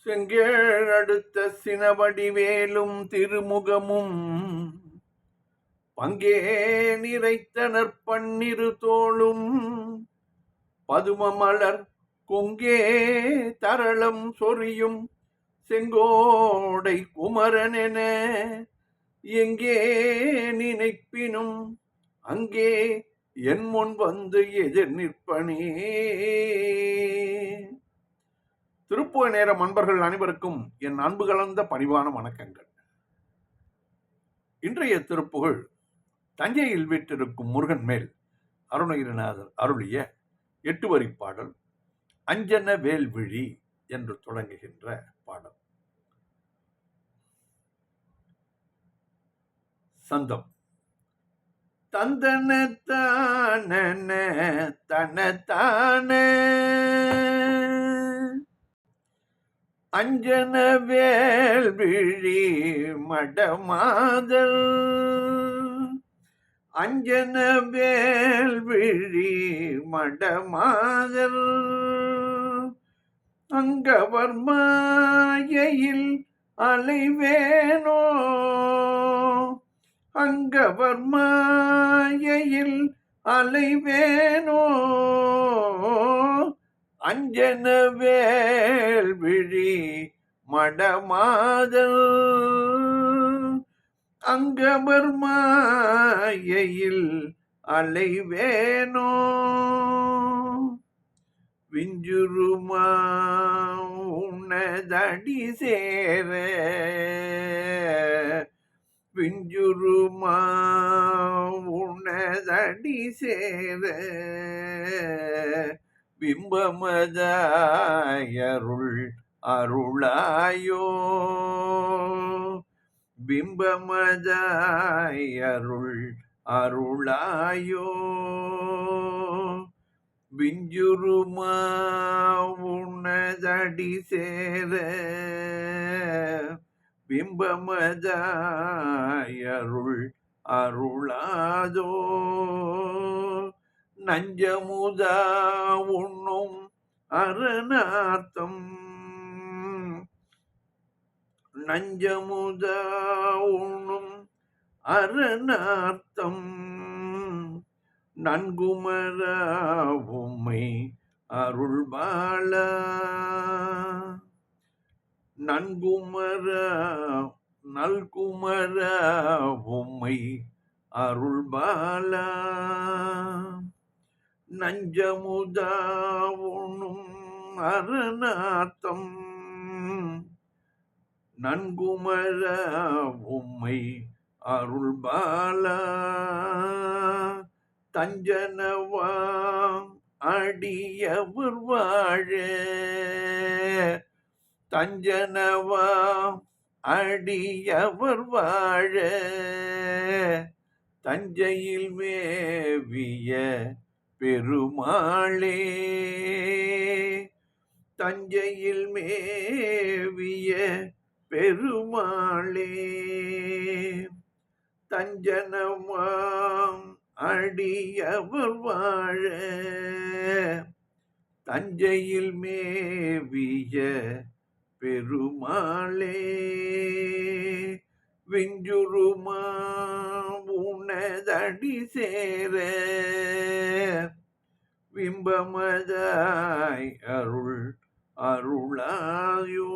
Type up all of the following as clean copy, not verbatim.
செங்கேழடுத்த சினவடிவேலும் திருமுகமும் பங்கே நிறைத்தனர் பன்னிரு தோளும் பதுமமலர் கொங்கே தரளம் சொரியும் செங்கோடை குமரனென எங்கே நினைப்பினும் அங்கே என் முன் வந்து எதிர் நிற்பனே. திருப்புகழ் நேரம் அன்பர்கள் அனைவருக்கும் என் அன்பு கலந்த பணிவான வணக்கங்கள். இன்றைய திருப்புகழ் தஞ்சையில் வீற்றிருக்கும் முருகன் மேல் அருணகிரிநாதர் அருளிய 8 வரி பாடல் அஞ்சன வேல்விழி என்று தொடங்குகின்ற பாடல். சந்தம் தந்தனத்தான தனத்தான அஞ்சன வேல்விழி மடமாதல் அஞ்சன வேல்விழி மடமாதல் அங்கவர் மாயையில் அலைவேனோ அங்கவர் மாயையில் அலைவேனோ அஞ்சன வேல்விழி மடமாதல் அங்கவர் மாயையில் அலைவேனோ விஞ்சுருமா உனதடி சேர விஞ்சுருமா உனதடி சேர பிம்பமதாயருள் அருளாயோ பிம்பமதாயருள் அருளாயோ விஞ்சுருமா உனதடி சேர பிம்பமதாயருள் அருளாதோ நஞ்சமுதா உண்ணும் அரணார்த்தம் நஞ்சமுதா உண்ணும் அரணார்த்தம் நன்குமர உம்மை அருள்பால நன்குமர நல்குமர உம்மை அருள்பால நஞ்சமுதா உண்ணும் அரணார்த்தம் நன்குமர உம்மை அருள்பால தஞ்சனவாம் அடியவர் வாழ தஞ்சனவாம் அடியவர் வாழ தஞ்சையில் மேவிய பெருமாளே தஞ்சையில் மேவிய பெருமாளே தஞ்சனவாம் அடியவர் வாழ தஞ்சையில் மேவிய பெருமாளே விஞ்சுருமா உனதடி சேர பிம்பமதாய் அருள் அருளாயோ.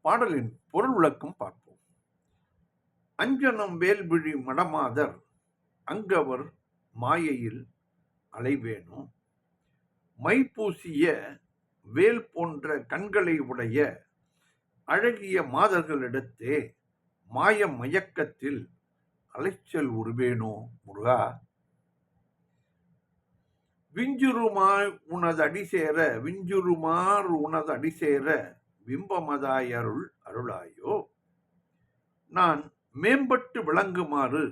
பாடலின் பொருள் விளக்கம் பார்ப்போம். அஞ்சனம் வேல்விழி மடமாதர் அங்கவர் மாயையில் அலைவேனோ மைப்பூசிய வேல் போன்ற கண்களை உடைய அழகிய மாதர்களிடத்தே மாய மயக்கத்தில் அலைச்சல் உருவேனோ முருகா. விஞ்சுருமாய் உனது அடிசேர விஞ்சுருமாறு உனது அடிசேர பிம்பமதாய் அருள் அருளாயோ. நான் மேம்பட்டு விளங்குமாறு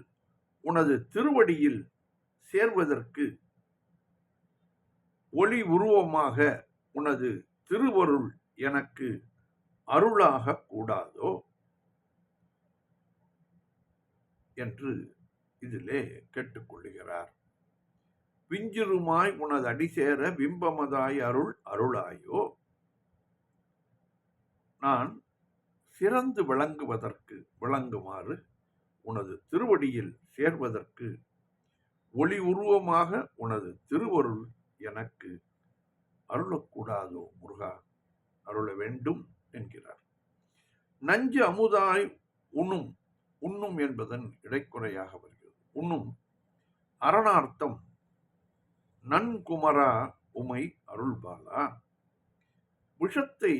உனது திருவடியில் சேர்வதற்கு ஒளி உருவமாக உனது திருவருள் எனக்கு அருளாக கூடாதோ என்று இதிலே கேட்டுக்கொள்ளுகிறார். விஞ்சிருமாய் உனது அடிசேர பிம்பமதாய் அருள் அருளாயோ. நான் சிறந்து விளங்குமாறு உனது திருவடியில் சேர்வதற்கு ஒளி உருவமாக உனது திருவருள் எனக்கு அருளக்கூடாதோ முருகா, அருள வேண்டும் என்கிறார். நஞ்சு அமுதாய் உண்ணும் என்பதன் இடைக்குறையாக வருகிறது. உண்ணும் அரணார்த்தம் நன்குமரா உமை அருள்பாலா. விஷத்தை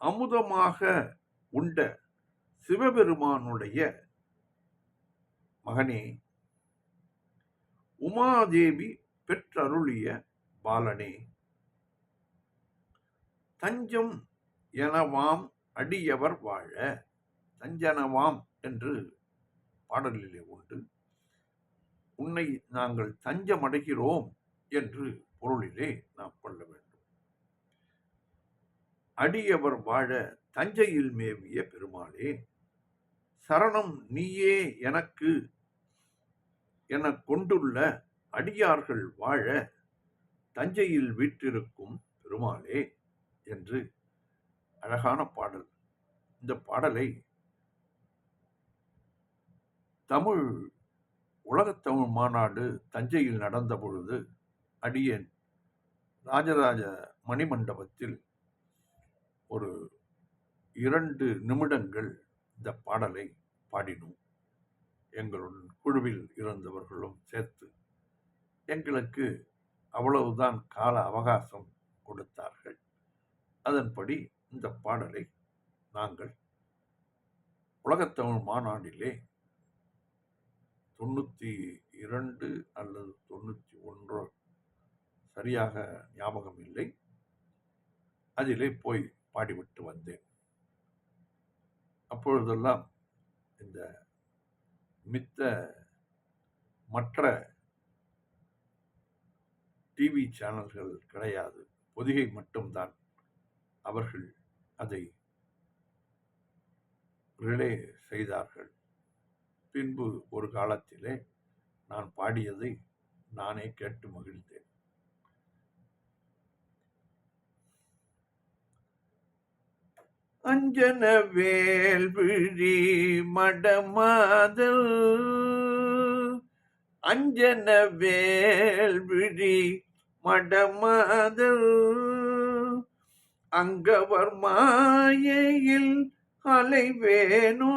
அமுதமாக உண்ட சிவபெருமானுடைய மகனே, உமாதேவி பெற்றருளிய பாலனே, தஞ்சம் எனவாம் அடியவர் வாழ. தஞ்சனவாம் என்று பாடலிலே உண்டு. உன்னை நாங்கள் தஞ்சமடைகிறோம் என்று பொருளிலே நாம் கொள்ள வேண்டும். அடியவர் வாழ தஞ்சையில் மேவிய பெருமாளே, சரணம் நீயே எனக்கு என கொண்டுள்ள அடியார்கள் வாழ தஞ்சையில் வீற்றிருக்கும் பெருமாளே என்று அழகான பாடல். இந்த பாடலை உலகத்தமிழ் மாநாடு தஞ்சையில் நடந்த பொழுது அடியேன் ராஜராஜ மணிமண்டபத்தில் ஒரு 2 நிமிடங்கள் இந்த பாடலை பாடினோம். எங்களுடன் குழுவில் இருந்தவர்களும் சேர்த்து எங்களுக்கு அவ்வளவுதான் கால அவகாசம் கொடுத்தார்கள். அதன்படி இந்த பாடலை நாங்கள் உலகத்தமிழ் மாநாட்டிலே 92 அல்லது 91 சரியாக ஞாபகம் இல்லை, அதிலே போய் பாடிவிட்டு வந்தேன். அப்பொழுதெல்லாம் இந்த மற்ற டிவி சேனல்கள் கிடையாது, பொதிகை மட்டும்தான். அவர்கள் அதை ரிலே செய்தார்கள். பின்பு ஒரு காலத்திலே நான் பாடியதை நானே கேட்டு மகிழ்ந்தேன். அஞ்சன வேல் விழி மடமாதல், அஞ்சன வேல் விழி மடமாதல், அங்கவர் மாயையில் அலைவேனோ,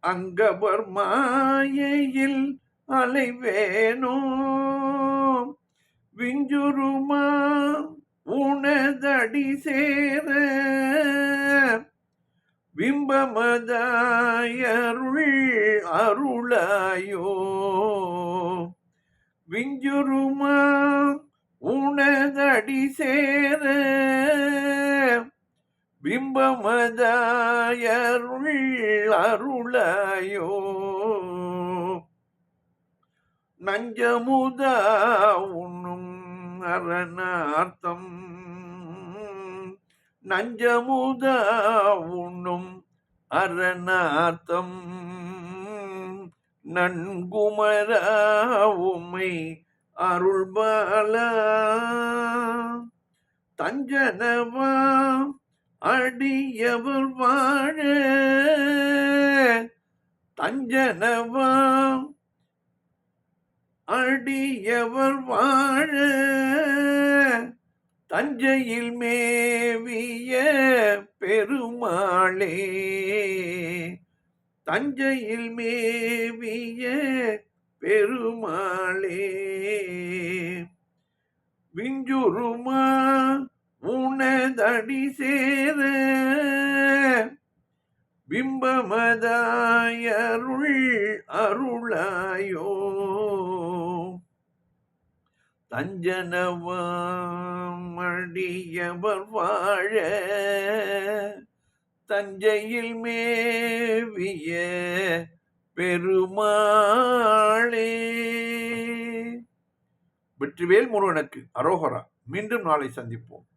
அங்கவர் மாயையில் அலைவேனோ, விஞ்சுருமா உனதடி சேர, பிம்பமதாயருள் அருளாயோ, விஞ்சுருமா உனதடி சேர, பிம்பமதாயருள் அருளாயோ, நஞ்சமுதா உண்ணும் அரணார்த்தம், நஞ்சமுதா உண்ணும் அரணார்த்தம், நன்குமரா உமை அருள்பாலா, தஞ்சனவா அடியவர் வாழ, தஞ்சனவா அடியவர் வாழ, தஞ்சையில் மேவிய பெருமாளே, தஞ்சையில் மேவிய பெருமாளே, விஞ்சுருமா உனதடி சேர, பிம்பமதாயருள் அருளாயோ, தஞ்சனவாம் அடியவர் வாழ, தஞ்சையில் மேவிய பெருமாளே. வெற்றிவேல் முருகனுக்கு அரோகரா. மீண்டும் நாளை சந்திப்போம்.